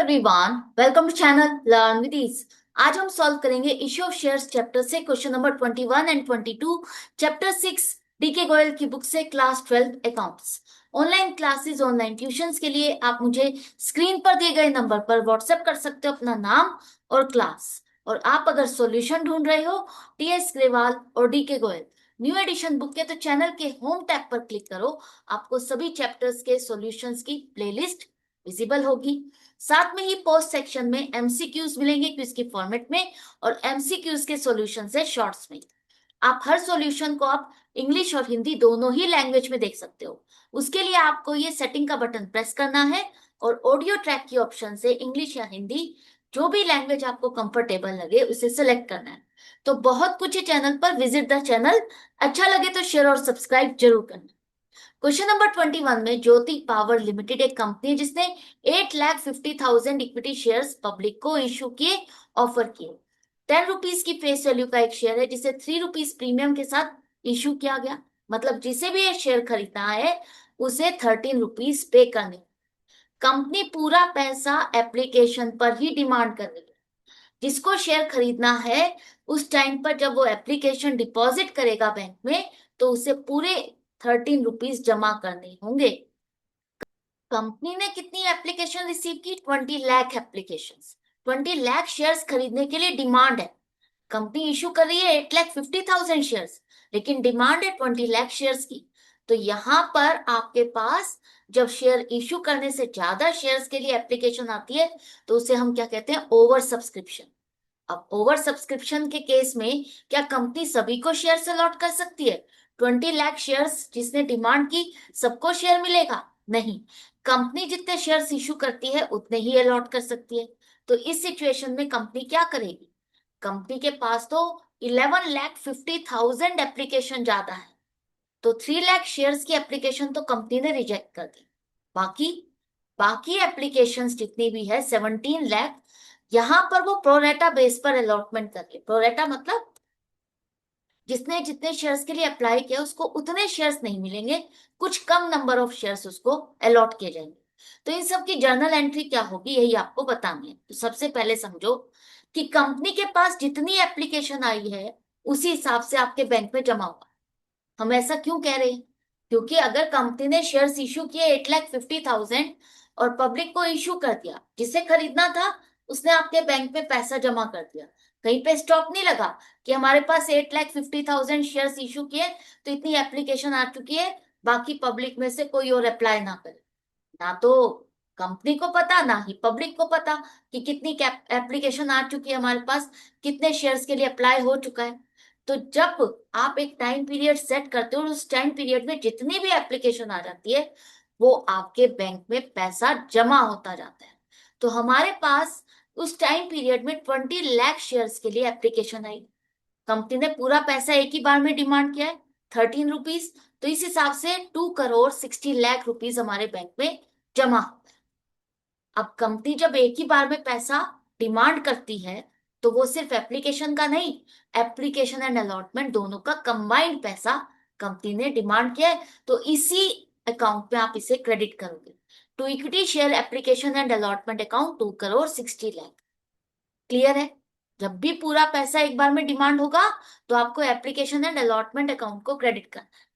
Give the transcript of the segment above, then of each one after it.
Everyone, welcome to channel learn with ease. आज हम solve करेंगे इश्यू ऑफ शेयर्स चैप्टर से question number 21 and 22, chapter 6 DK Goyal की book से class 12 accounts. Online classes, online tuitions के लिए आप मुझे स्क्रीन पर दिए गए नंबर पर व्हाट्सएप कर सकते हो अपना नाम और क्लास। और आप अगर सॉल्यूशन ढूंढ रहे हो टीएस ग्रेवाल और DK Goyal new edition book के, तो चैनल के होम टैब पर क्लिक करो। आपको सभी चैप्टर्स के सॉल्यूशंस की प्लेलिस्ट विजिबल होगी। साथ में ही पोस्ट सेक्शन में एमसीक्यूज मिलेंगे क्विज के फॉर्मेट में, और एमसीक्यूज के सॉल्यूशन है शॉर्ट्स में। आप हर सॉल्यूशन को आप इंग्लिश और हिंदी दोनों ही लैंग्वेज में देख सकते हो। उसके लिए आपको ये सेटिंग का बटन प्रेस करना है और ऑडियो ट्रैक की ऑप्शन से इंग्लिश या हिंदी जो भी लैंग्वेज आपको कंफर्टेबल लगे उसे सिलेक्ट करना है। तो बहुत कुछ है चैनल पर, विजिट द चैनल। अच्छा लगे तो शेयर और सब्सक्राइब जरूर करना। क्वेश्चन नंबर 21 में ज्योति पावर लिमिटेड एक कंपनी है जिसने 8,50,000 इक्विटी शेयर्स पब्लिक को इश्यू किए, ऑफर किए। 10 रुपीज की फेस वैल्यू का एक शेयर है जिसे 3 रुपीज प्रीमियम के साथ इश्यू किया गया। मतलब जिसे भी ये शेयर खरीदना है उसे 13 रुपीज पे करने। कंपनी पूरा पैसा एप्लीकेशन पर ही डिमांड कर रही है। जिसको शेयर खरीदना है उस टाइम पर जब वो एप्लीकेशन डिपॉजिट करेगा बैंक में, तो उसे पूरे 13 रुपीज जमा करने होंगे। कंपनी ने कितनी एप्लीकेशन रिसीव की? 20 लाख एप्लीकेशन। 20 लाख शेयर्स खरीदने के लिए डिमांड है। कंपनी इशू कर रही है 8,50,000 शेयर्स, लेकिन डिमांड है 20 लाख शेयर्स की। तो यहां पर आपके पास जब शेयर इशू करने से ज्यादा शेयर्स के लिए एप्लीकेशन आती है तो उसे हम क्या कहते हैं? Over subscription. अब ओवर सब्सक्रिप्शन के केस में क्या कंपनी सभी को शेयर अलॉट कर सकती है? 20 लाख शेयर्स जिसने डिमांड की, सबको शेयर मिलेगा? नहीं। कंपनी जितने शेयर्स इशू करती है उतने ही अलॉट कर सकती है। तो इस सिचुएशन में कंपनी क्या करेगी? कंपनी के पास तो 11,50,000 एप्लीकेशन ज्यादा है, तो 3 लाख शेयर्स की एप्लीकेशन तो कंपनी ने रिजेक्ट कर दी। बाकी बाकी एप्लीकेशंस जितनी भी है 17 लाख, यहां पर वो प्रोरेटा बेस पर अलॉटमेंट करके, प्रोरेटा मतलब जिसने जितने शेयर्स के लिए अप्लाई किया उसको उतने शेयर्स नहीं मिलेंगे, कुछ कम नंबर ऑफ शेयर्स उसको अलॉट किए जाएंगे। तो इन सब की जर्नल एंट्री क्या होगी यही आपको बतानी है। तो सबसे पहले समझो कि कंपनी के पास जितनी एप्लीकेशन आई है उसी हिसाब से आपके बैंक में जमा होगा। हम ऐसा क्यों कह रहे हैं? क्योंकि अगर कंपनी ने शेयर्स इशू किए 8,50,000 और पब्लिक को इशू कर दिया, जिसे खरीदना था उसने आपके बैंक में पैसा जमा कर दिया, कहीं पे स्टॉप नहीं लगा कि हमारे पास 8,50,000 शेयर्स इशू किए तो इतनी एप्लीकेशन आ चुकी है, बाकी पब्लिक में से कोई और अप्लाई ना करे। ना तो कंपनी को पता ना ही पब्लिक को पता कि कितनी एप्लीकेशन आ चुकी है हमारे पास, कितने शेयर्स के लिए अप्लाई हो चुका है। तो जब आप एक टाइम पीरियड सेट करते हो और उस टाइम पीरियड में जितनी भी एप्लीकेशन आ जाती है वो आपके बैंक में पैसा जमा होता जाता है। तो हमारे पास उस टाइम पीरियड में 20 लाख शेयर्स के लिए एप्लीकेशन आई। कंपनी ने पूरा पैसा एक ही बार में डिमांड किया है, 13 रुपीज। तो इस हिसाब से 2,60,00,000 रुपीज हमारे बैंक में जमा होता है। अब कंपनी जब एक ही बार में पैसा डिमांड करती है तो वो सिर्फ एप्लीकेशन का नहीं, एप्लीकेशन एंड अलॉटमेंट दोनों का कंबाइंड पैसा कंपनी ने डिमांड किया है, तो इसी अकाउंट में आप इसे क्रेडिट करोगे। To equity share application and allotment account 2,60,00,000। Clear है? जब भी पूरा पैसा एक बार में डिमांड होगा तो आपको एप्लीकेशन एंड अलॉटमेंट अकाउंट को क्रेडिट करना है।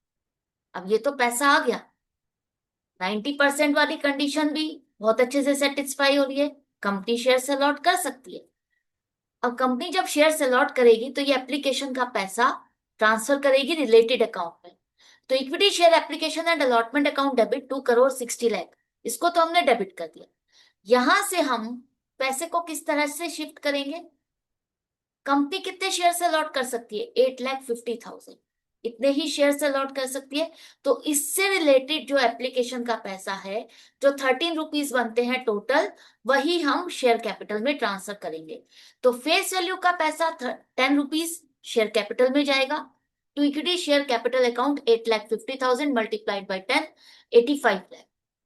अब ये तो पैसा आ गया, 90% वाली कंडीशन भी बहुत अच्छे से सेटिस्फाई हो रही है, कंपनी शेयर अलॉट कर सकती है। अब कंपनी जब शेयर अलॉट करेगी तो ये एप्लीकेशन का पैसा ट्रांसफर करेगी रिलेटेड अकाउंट में। तो equity share application and allotment account debit 2,60,00,000, इसको तो हमने डेबिट कर दिया। यहां से हम पैसे को किस तरह से शिफ्ट करेंगे? कंपनी कितने शेयर से अलॉट कर सकती है? 8,50,000, इतने ही शेयर से अलॉट कर सकती है। तो इससे रिलेटेड जो एप्लीकेशन का पैसा है, जो 13 रुपीज बनते हैं टोटल, वही हम शेयर कैपिटल में ट्रांसफर करेंगे। तो फेस वैल्यू का पैसा 10 रुपीज शेयर कैपिटल में जाएगा। To equity share capital account 8,50,000 multiplied by 10, 85 lakh.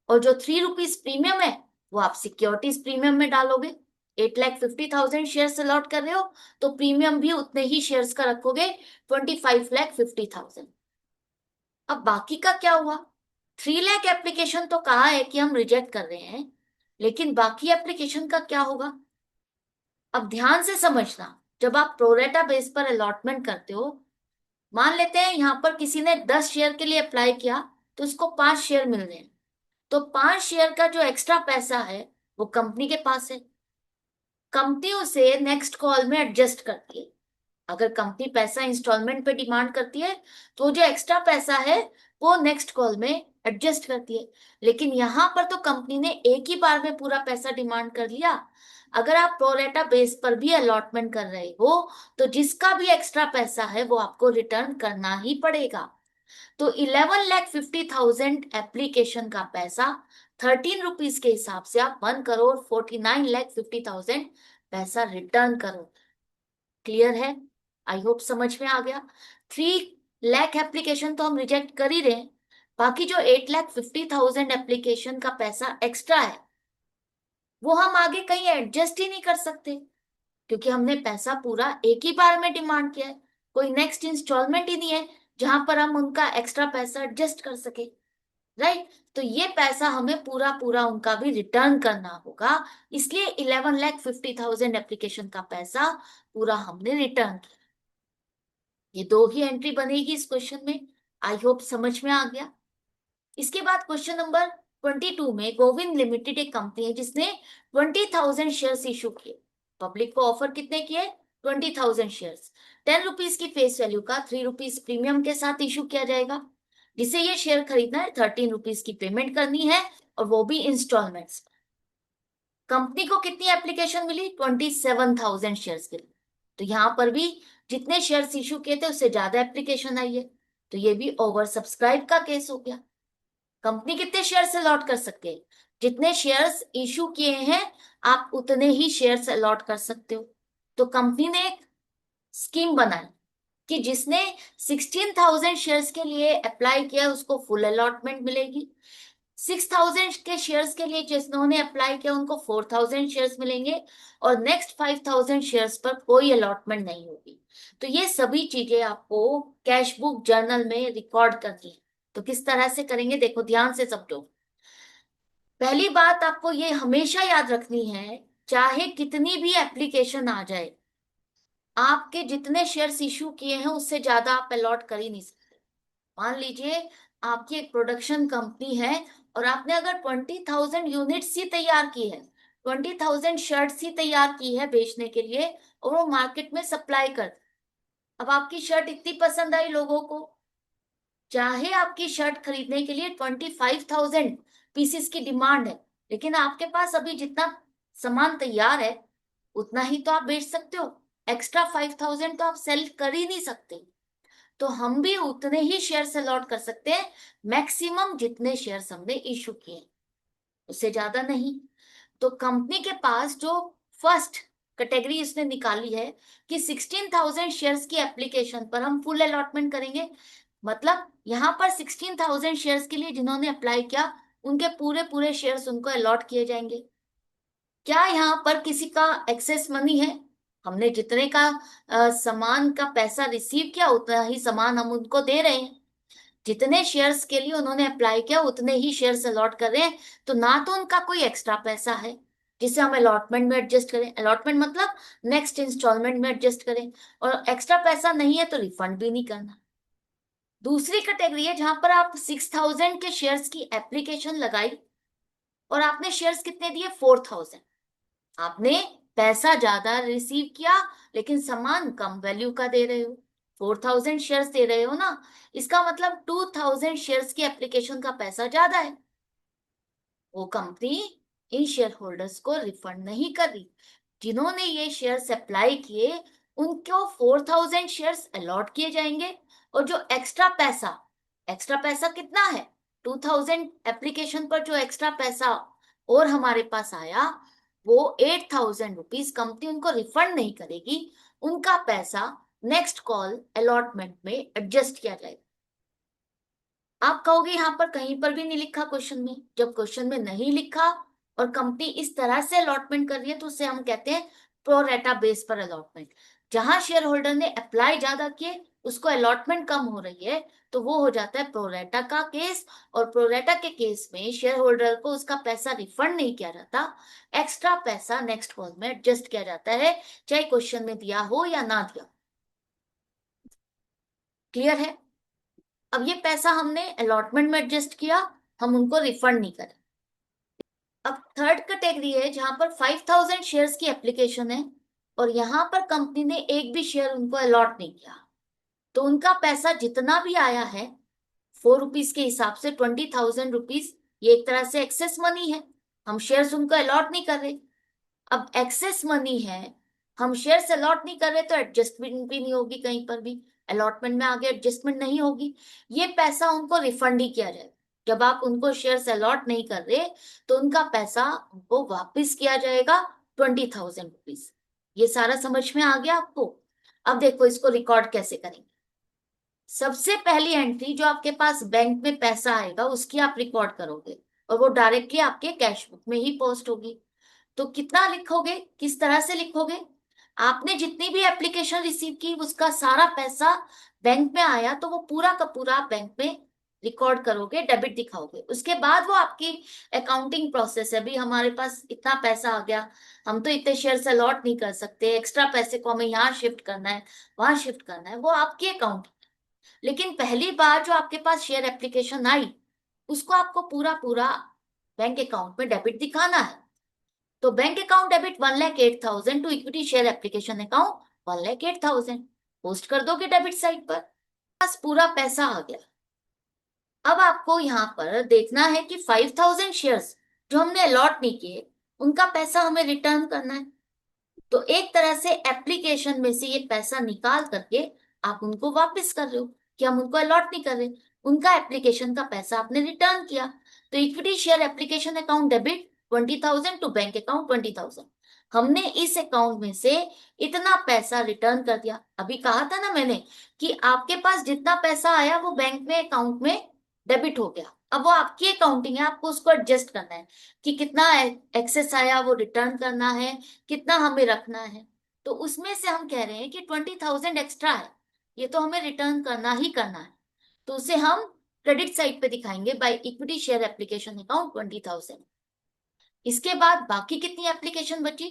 और जो 3 रुपीज प्रीमियम है वो आप सिक्योरिटीज प्रीमियम में डालोगे। 8,50,000 शेयर अलॉट कर रहे हो तो प्रीमियम भी उतने ही शेयर्स का रखोगे, 25,50,000। अब बाकी का क्या हुआ? 3 लाख एप्लीकेशन तो कहा है कि हम रिजेक्ट कर रहे हैं, लेकिन बाकी एप्लीकेशन का क्या होगा? अब ध्यान से समझना, जब आप प्रोरेटा बेस पर अलॉटमेंट करते हो, मान लेते हैं यहाँ पर किसी ने 10 शेयर के लिए अप्लाई किया, तो उसको 5 शेयर मिल रहे हैं। तो 5 शेयर का जो एक्स्ट्रा पैसा है वो कंपनी के पास है। कंपनी उसे नेक्स्ट कॉल में एडजस्ट करती है। अगर कंपनी पैसा इंस्टॉलमेंट पे डिमांड करती है, तो जो एक्स्ट्रा पैसा है वो नेक्स्ट कॉल में एडजस्ट करती है। लेकिन यहाँ पर तो कंपनी ने एक ही बार में पूरा पैसा डिमांड कर लिया। अगर आप प्रोरेटा बेस पर भी अलॉटमेंट कर रहे हो, तो जिसका भी एक्स्ट्रा पैसा है वो आपको रिटर्न करना ही पड़ेगा। तो 11,50,000 एप्लीकेशन का पैसा 13 रुपीज के हिसाब से आप 1,49,50,000 पैसा रिटर्न करो। क्लियर है? आई होप समझ में आ गया। 3 लाख एप्लीकेशन तो हम रिजेक्ट कर ही रहे हैं, बाकी जो 8,50,000 एप्लीकेशन का पैसा एक्स्ट्रा है वो हम आगे कहीं एडजस्ट ही नहीं कर सकते, क्योंकि हमने पैसा पूरा एक ही बार में डिमांड किया है। कोई नेक्स्ट इंस्टॉलमेंट ही नहीं है जहां पर हम उनका एक्स्ट्रा पैसा एडजस्ट कर सके। राइट? तो ये पैसा हमें पूरा पूरा उनका भी रिटर्न करना होगा। इसलिए 11,50,000 एप्लीकेशन का पैसा पूरा हमने रिटर्न किया। ये दो ही एंट्री बनेगी इस क्वेश्चन में। आई होप समझ में आ गया। इसके बाद क्वेश्चन नंबर 22 में, गोविंद लिमिटेड एक कंपनी है जिसने 20,000 शेयर्स इशू किए। पब्लिक को ऑफर कितने किए? 20,000 शेयर्स। 10 रुपीज की फेस वैल्यू का 3 रुपीज प्रीमियम के साथ इशू किया जाएगा। जिसे ये शेयर खरीदना है, 13 रुपीज की पेमेंट करनी है, और वो भी इंस्टॉलमेंट्स। कंपनी को कितनी एप्लीकेशन मिली? 27,000 शेयर्स के लिए। तो यहां पर भी जितने शेयर्स इशू किए थे उससे ज्यादा एप्लीकेशन आई है, तो ये भी ओवर सब्सक्राइब का केस हो गया। कंपनी कितने शेयर्स अलॉट कर सकते हैं? जितने शेयर्स इशू किए हैं आप उतने ही शेयर्स अलॉट कर सकते हो। तो कंपनी ने एक स्कीम बनाई कि जिसने 16,000 शेयर्स के लिए अप्लाई किया उसको फुल अलॉटमेंट मिलेगी। 6,000 के शेयर्स के लिए जिन्होंने अप्लाई किया उनको 4,000 शेयर्स मिलेंगे, और नेक्स्ट 5,000 शेयर्स पर कोई अलॉटमेंट नहीं होगी। तो ये सभी चीजें आपको कैश बुक जर्नल में रिकॉर्ड करनी है। तो किस तरह से करेंगे, देखो ध्यान से समझो। पहली बात आपको ये हमेशा याद रखनी है, चाहे कितनी भी एप्लीकेशन आ जाए, आपके जितने शेयर्स इशू किए हैं उससे ज्यादा आप अलॉट कर ही नहीं सकते। मान लीजिए आपकी एक प्रोडक्शन कंपनी है, और आपने अगर 20,000 यूनिट्स ही तैयार की है, 20,000 शर्ट्स ही तैयार की है बेचने के लिए, और वो मार्केट में सप्लाई कर। अब आपकी शर्ट इतनी पसंद आई लोगों को, चाहे आपकी शर्ट खरीदने के लिए 25,000 पीसेस की डिमांड है, लेकिन आपके पास अभी जितना सामान तैयार है उतना ही तो आप बेच सकते हो। एक्स्ट्रा 5,000 तो आप सेल कर ही नहीं सकते। तो हम भी उतने ही शेयर अलॉट कर सकते हैं, मैक्सिमम जितने शेयर्स हमने इशू किए, उससे ज्यादा नहीं। तो कंपनी के पास जो फर्स्ट कैटेगरी इसने निकाली है कि 16,000 शेयर्स की एप्लीकेशन पर हम फुल अलॉटमेंट करेंगे। मतलब यहाँ पर 16,000 शेयर्स के लिए जिन्होंने अप्लाई किया उनके पूरे पूरे शेयर्स उनको अलॉट किए जाएंगे। क्या यहाँ पर किसी का एक्सेस मनी है? हमने जितने का सामान का पैसा रिसीव किया उतना ही सामान हम उनको दे रहे हैं। जितने शेयर्स के लिए उन्होंने अप्लाई किया उतने ही शेयर्स अलॉट कर रहे हैं। तो ना तो उनका कोई एक्स्ट्रा पैसा है जिसे हम अलॉटमेंट में एडजस्ट करें, अलॉटमेंट मतलब नेक्स्ट इंस्टॉलमेंट में एडजस्ट करें, और एक्स्ट्रा पैसा नहीं है तो रिफंड भी नहीं करना। दूसरी कैटेगरी है जहां पर आप 6,000 के शेयर्स की एप्लीकेशन लगाई, और आपने शेयर्स कितने दिए? 4,000। आपने पैसा ज्यादा रिसीव किया लेकिन सामान कम वैल्यू का दे रहे हो। 4,000 शेयर्स दे रहे हो ना, इसका मतलब 2,000 शेयर्स की एप्लीकेशन का पैसा ज्यादा है। वो कंपनी इन शेयर होल्डर्स को रिफंड नहीं कर रही। जिन्होंने ये शेयर्स अप्लाई किए उनको 4,000 शेयर्स अलॉट किए जाएंगे, और जो एक्स्ट्रा पैसा कितना है? 2,000 एप्लीकेशन पर जो एक्स्ट्रा पैसा और हमारे पास आया वो 8,000 रुपीज कंपनी उनको रिफंड नहीं करेगी। उनका पैसा नेक्स्ट कॉल अलॉटमेंट में एडजस्ट किया जाएगा। आप कहोगे यहाँ पर कहीं पर भी नहीं लिखा क्वेश्चन में। जब क्वेश्चन में नहीं लिखा और कंपनी इस तरह से अलॉटमेंट कर रही है तो उसे हम कहते हैं प्रो रेटा बेस पर अलॉटमेंट। जहां शेयर होल्डर ने अप्लाई ज्यादा किए उसको अलॉटमेंट कम हो रही है, तो वो हो जाता है प्रोरेटा का केस। और प्रोरेटा के केस में शेयर होल्डर को उसका पैसा रिफंड नहीं किया जाता, एक्स्ट्रा पैसा नेक्स्ट कॉल में एडजस्ट किया जाता है, चाहे क्वेश्चन में दिया हो या ना दिया। क्लियर है? अब ये पैसा हमने अलॉटमेंट में एडजस्ट किया, हम उनको रिफंड नहीं करें। अब थर्ड कैटेगरी है जहां पर 5,000 शेयर्स की एप्लीकेशन है और यहां पर कंपनी ने एक भी शेयर उनको अलॉट नहीं किया, तो उनका पैसा जितना भी आया है ₹4 के हिसाब से, ₹20,000, ये एक तरह से एक्सेस मनी है। हम शेयर्स उनको अलॉट नहीं कर रहे। अब एक्सेस मनी है, हम शेयर्स अलॉट नहीं कर रहे, तो एडजस्टमेंट भी नहीं होगी कहीं पर भी, अलॉटमेंट में आगे एडजस्टमेंट नहीं होगी। ये पैसा उनको रिफंड ही किया जाएगा। जब आप उनको शेयर्स अलॉट नहीं कर रहे, तो उनका पैसा उनको वापस किया जाएगा, ₹20,000। ये सारा समझ में आ गया आपको? अब देखो इसको रिकॉर्ड कैसे करेंगे। सबसे पहली एंट्री जो आपके पास बैंक में पैसा आएगा उसकी आप रिकॉर्ड करोगे, और वो डायरेक्टली आपके कैश बुक में ही पोस्ट होगी। तो कितना लिखोगे, किस तरह से लिखोगे? आपने जितनी भी एप्लीकेशन रिसीव की उसका सारा पैसा बैंक में आया, तो वो पूरा का पूरा बैंक में रिकॉर्ड करोगे, डेबिट दिखाओगे। उसके बाद वो आपकी अकाउंटिंग प्रोसेस है, अभी हमारे पास इतना पैसा आ गया, हम तो इतने शेयर से लॉट नहीं कर सकते, एक्स्ट्रा पैसे को हमें यहाँ शिफ्ट करना है, वहां शिफ्ट करना है, वो आपकी अकाउंट। लेकिन पहली बार जो आपके पास शेयर एप्लीकेशन आई, उसको आपको पूरा पूरा बैंक अकाउंट में डेबिट दिखाना है। तो bank account debit 1,08,000 to equity share application account 1,08,000 post कर दोगे डेबिट साइड पर, बस पूरा पैसा आ गया। अब आपको यहाँ पर देखना है कि 5,000 शेयर्स जो हमने अलॉट नहीं किए, उनका पैसा हमें रिटर्न करना है। तो एक तरह से एप्लीकेशन में से ये पैसा निकाल करके आप उनको वापस कर रहे हो, कि हम उनको अलॉट नहीं कर रहे, उनका एप्लीकेशन का पैसा आपने रिटर्न किया। तो equity share application account debit 20,000 to bank account 20,000, हमने इस अकाउंट में से इतना पैसा रिटर्न कर दिया। अभी कहा था ना मैंने कि आपके पास जितना पैसा आया वो बैंक में अकाउंट में डेबिट हो गया। अब वो आपकी अकाउंटिंग है, आपको उसको एडजस्ट करना है कि कितना एक्सेस आया वो रिटर्न करना है, कितना हमें रखना है। तो उसमें से हम कह रहे हैं कि 20,000 एक्स्ट्रा है, ये तो हमें रिटर्न करना ही करना है। तो उसे हम क्रेडिट साइड पे दिखाएंगे, by equity share application account 20,000। इसके बाद बाकी कितनी एप्लीकेशन बची?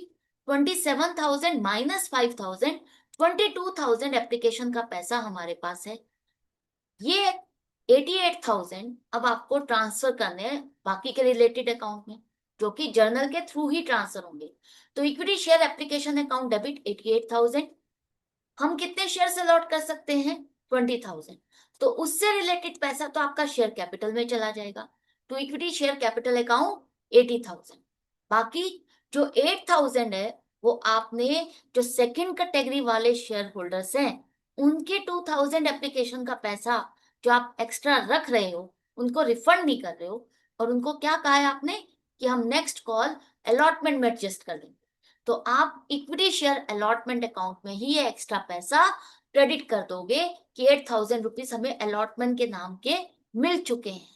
27,000 माइनस 5,000, 22,000 एप्लीकेशन का पैसा हमारे पास है। ये 88,000 अब आपको ट्रांसफर करने हैं बाकी के रिलेटेड अकाउंट में, जो कि जर्नल के थ्रू ही ट्रांसफर होंगे। तो equity share application account debit 88,000, हम कितने शेयर अलॉट कर सकते हैं? 20,000। तो उससे रिलेटेड पैसा तो आपका शेयर कैपिटल में चला जाएगा, तो इक्विटी शेयर कैपिटल अकाउंट 80,000। बाकी जो 8,000 है, वो आपने जो सेकंड कैटेगरी वाले शेयर होल्डर्स हैं, उनके 2,000 एप्लीकेशन का पैसा जो आप एक्स्ट्रा रख रहे हो, उनको रिफंड नहीं कर रहे हो, और उनको क्या कहा है आपने कि हम नेक्स्ट कॉल अलॉटमेंट में एडजस्ट कर देंगे। तो आप इक्विटी शेयर अलॉटमेंट अकाउंट में ही ये एक्स्ट्रा पैसा क्रेडिट कर दोगे कि ₹8,000 हमें अलॉटमेंट के नाम के मिल चुके हैं।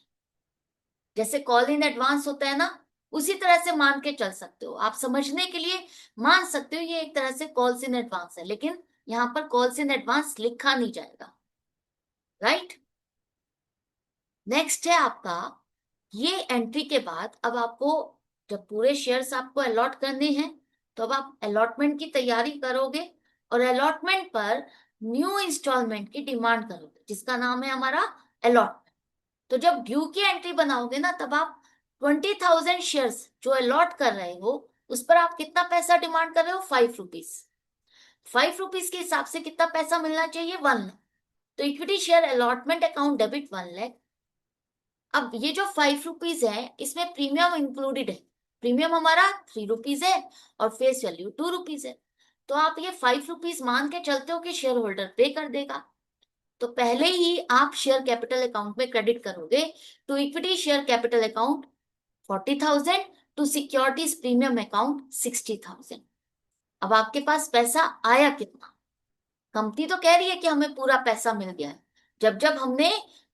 जैसे कॉल इन एडवांस होता है ना, उसी तरह से मान के चल सकते हो आप, समझने के लिए मान सकते हो ये एक तरह से कॉल्स इन एडवांस है, लेकिन यहाँ पर कॉल्स इन एडवांस लिखा नहीं जाएगा। राइट? नेक्स्ट है आपका ये एंट्री के बाद, अब आपको जब पूरे शेयर्स आपको अलॉट करने हैं, तो अब आप अलॉटमेंट की तैयारी करोगे, और अलॉटमेंट पर न्यू इंस्टॉलमेंट की डिमांड करोगे, जिसका नाम है हमारा अलॉटमेंट। तो जब ड्यू की एंट्री बनाओगे ना, तब आप 20,000 शेयर्स जो अलॉट कर रहे हो, उस पर आप कितना पैसा डिमांड कर रहे हो? ₹5। ₹5 के हिसाब से कितना पैसा मिलना चाहिए? 1 लाख। तो equity share allotment account debit 1 lakh. अब ये जो ₹5 है, इसमें प्रीमियम इंक्लूडेड है। प्रीमियम हमारा ₹3 है और फेस वैल्यू ₹2 है। तो आप ये ₹5 मान के चलते हो कि शेयर होल्डर पे कर देगा। तो पहले ही आप शेयर कैपिटल अकाउंट में क्रेडिट करोगे to equity share capital account 40,000 to securities premium account 60,000। अब आपके पास पैसा आया कितना? कंपनी तो कह रही है कि हमें पूरा पैसा मिल गया है, जब जब हमने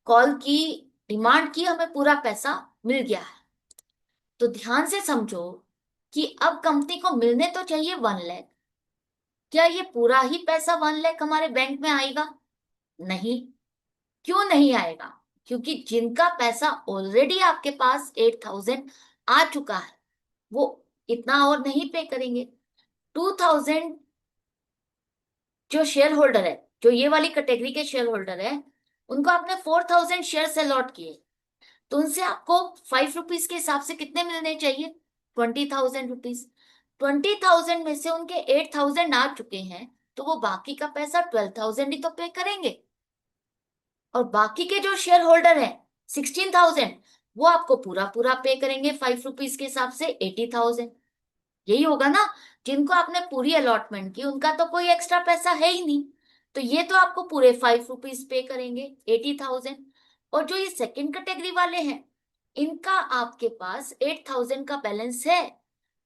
कॉल की, डिमांड की, हमें पूरा पैसा मिल गया है। तो ध्यान से समझो कि अब कंपनी को मिलने तो चाहिए 1 लाख। क्या ये पूरा ही पैसा 1 लाख हमारे बैंक में आएगा? नहीं, क्यों नहीं आएगा? क्योंकि जिनका पैसा ऑलरेडी आपके पास 8,000 आ चुका है वो इतना और नहीं पे करेंगे। 2,000 जो शेयर होल्डर है, जो ये वाली कैटेगरी के शेयर होल्डर है, उनको आपने 4,000 शेयर अलॉट किए, तो उनसे आपको 5 रुपीज के हिसाब से कितने मिलने चाहिए? 20,000 रुपीज। 20,000 में से उनके 8,000 आ चुके हैं, तो वो बाकी का पैसा 12,000 ही तो पे करेंगे। और बाकी के जो शेयर होल्डर है 16,000, वो आपको पूरा पूरा पे करेंगे 5 रुपीज के हिसाब से 80,000। यही होगा ना? जिनको आपने पूरी अलॉटमेंट की उनका तो कोई एक्स्ट्रा पैसा है ही नहीं, तो ये तो आपको पूरे 5 रुपीज पे करेंगे 80,000। और जो ये सेकंड कैटेगरी वाले हैं, इनका आपके पास 8,000 का बैलेंस है,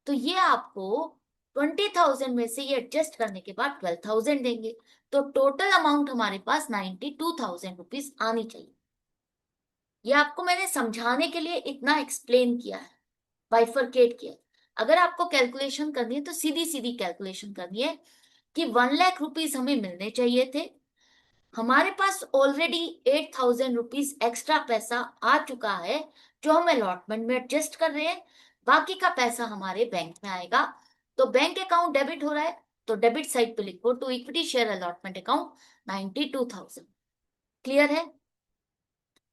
तो ये आपको 20,000 में से ये एडजस्ट करने के बाद 12,000 देंगे, तो टोटल अमाउंट हमारे पास 92,000 रुपीज आनी चाहिए। ये आपको मैंने समझाने के लिए इतना एक्सप्लेन किया है, बाइफरकेट किया है। अगर आपको कैलकुलेशन करनी है तो सीधी सीधी कैलकुलेशन करनी है कि 1 लाख रुपीज हमें मिलने चाहिए थे, हमारे पास ऑलरेडी 8,000 रुपीज एक्स्ट्रा पैसा आ चुका है जो हम अलॉटमेंट में एडजस्ट कर रहे हैं, बाकी का पैसा हमारे बैंक में आएगा। तो बैंक अकाउंट डेबिट हो रहा है, तो डेबिट साइड पे लिखो to equity share allotment account 92,000। Clear है?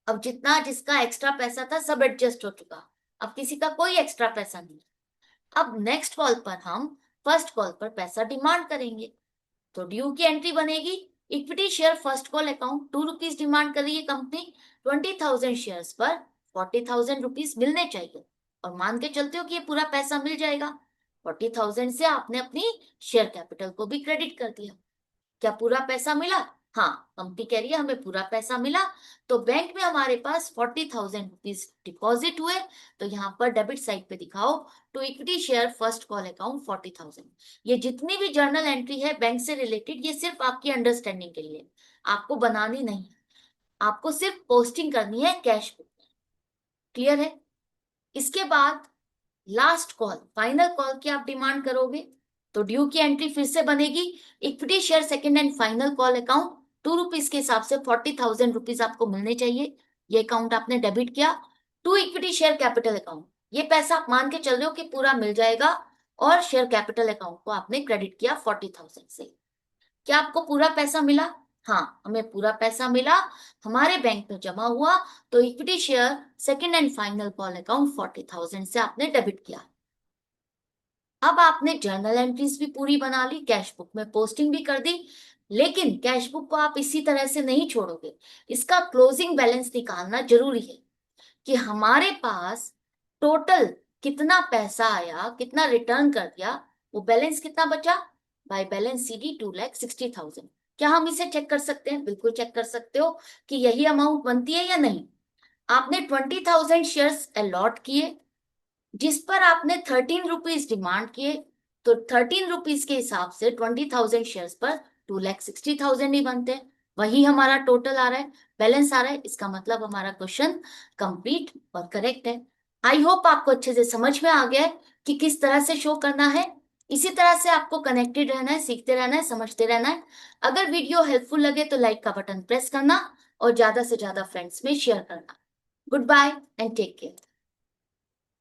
अब जितना जिसका एक्स्ट्रा पैसा था सब एडजस्ट हो चुका, अब किसी का कोई एक्स्ट्रा पैसा नहीं। अब नेक्स्ट कॉल पर हम फर्स्ट कॉल पर पैसा डिमांड करेंगे, तो ड्यू की एंट्री बनेगी equity share first call account 2 rupees demand कर रही है कंपनी, 20,000 शेयर पर 40,000 रुपीज मिलने चाहिए। और मान के चलते हो कि ये पूरा पैसा मिल जाएगा, 40,000 से आपने अपनी शेयर कैपिटल को भी क्रेडिट कर दिया। क्या पूरा पैसा मिला? हाँ, कंपनी कह रही है हमें पूरा पैसा मिला, तो बैंक में हमारे पास 40,000 रुपीज डिपॉजिट हुए। तो यहाँ पर डेबिट साइड पे दिखाओ to equity share first call account 40,000। ये जितनी भी जर्नल एंट्री है बैंक से रिलेटेड, ये सिर्फ आपकी अंडरस्टैंडिंग के लिए, आपको बनानी नहीं है, आपको सिर्फ पोस्टिंग करनी है कैश बुक में। क्लियर है? इसके बाद लास्ट कॉल, फाइनल कॉल की आप डिमांड करोगे, तो ड्यू की एंट्री फिर से बनेगी equity share second and final call account 2 rupees के हिसाब से 40,000 रुपीज आपको मिलने चाहिए। ये अकाउंट आपने डेबिट किया to equity share capital account, ये पैसा आप मान के चल रहे हो कि पूरा मिल जाएगा, और शेयर कैपिटल अकाउंट को आपने क्रेडिट किया 40,000 से। क्या आपको पूरा पैसा मिला? हाँ, हमें पूरा पैसा मिला, हमारे बैंक में जमा हुआ, तो equity share second and final call account 40,000 से आपने डेबिट किया। अब आपने जर्नल एंट्रीज भी पूरी बना ली, कैश बुक में पोस्टिंग भी कर दी, लेकिन कैश बुक को आप इसी तरह से नहीं छोड़ोगे, इसका क्लोजिंग बैलेंस निकालना जरूरी है कि हमारे पास टोटल कितना पैसा आया, कितना रिटर्न कर दिया, वो बैलेंस कितना बचा। By balance CD 2,60,000। क्या हम इसे चेक कर सकते हैं? बिल्कुल चेक कर सकते हो कि यही अमाउंट बनती है या नहीं। आपने 20,000 शेयर्स अलॉट किए, जिस पर आपने 13 रुपीज डिमांड किए, तो 13 रुपीज के हिसाब से 20,000 शेयर्स पर 2,60,000 ही बनते हैं। वही हमारा टोटल आ रहा है, बैलेंस आ रहा है, इसका मतलब हमारा क्वेश्चन कंप्लीट और करेक्ट है। आई होप आपको अच्छे से समझ में आ गया है कि किस तरह से शो करना है। इसी तरह से आपको कनेक्टेड रहना है, सीखते रहना है, समझते रहना है। अगर वीडियो हेल्पफुल लगे तो लाइक का बटन प्रेस करना और ज्यादा से ज्यादा फ्रेंड्स में शेयर करना। Good bye and take care.